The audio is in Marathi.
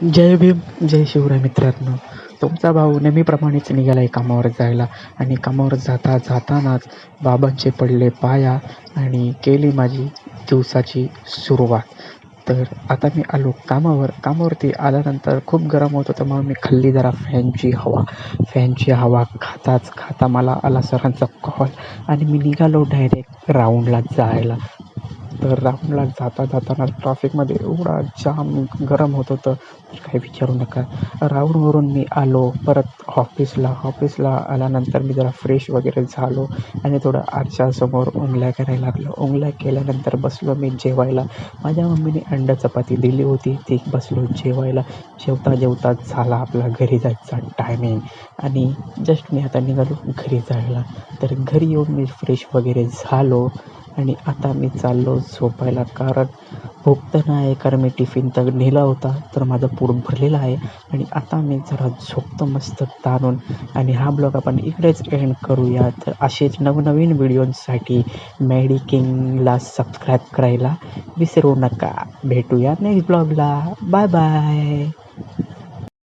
जय भीम, जय शिवराय मित्रांनो. तुमचा भाऊ नेहमीप्रमाणेच निघाला आहे कामावर जायला आणि कामावर जातानाच बाबांचे पडले पाया आणि केली माझी दिवसाची सुरुवात. तर आता मी आलो कामावरती आल्यानंतर खूप गरम होत होतं म्हणून मी खाल्ली जरा फॅनची हवा खाता मला आला सरांचा कॉल आणि मी निघालो डायरेक्ट राऊंडला जायला. तर राऊंडला जाताना ट्रॅफिकमध्ये एवढा जाम गरम होत होतं तर काही विचारू नका. राऊंडवरून मी आलो परत ऑफिसला आल्यानंतर मी जरा फ्रेश वगैरे झालो आणि थोडं आरशासमोर उंगल्या करायला लागलो. उंगल्या केल्यानंतर बसलो मी जेवायला. माझ्या मम्मीने अंडा चपाती दिली होती, ती बसलो जेवायला. जेवता झाला आपला घरी जायचा टायमिंग आणि जस्ट मी आता निघालो घरी जायला. तर घरी येऊन मी फ्रेश वगैरे झालो आणि आता मी चाललो झोपायला, कारण भूक तर नाही आहे, कारण मी टिफिन तर नेला होता तर माझं पोट भरलेलं आहे. आणि आता मी जरा झोपतो मस्त ताणून आणि हा ब्लॉग आपण इकडेच एंड करूया. तर असेच नवनवीन व्हिडिओंसाठी मेडिकिंगला सबस्क्राईब करायला विसरू नका. भेटूया नेक्स्ट ब्लॉगला. Bye bye.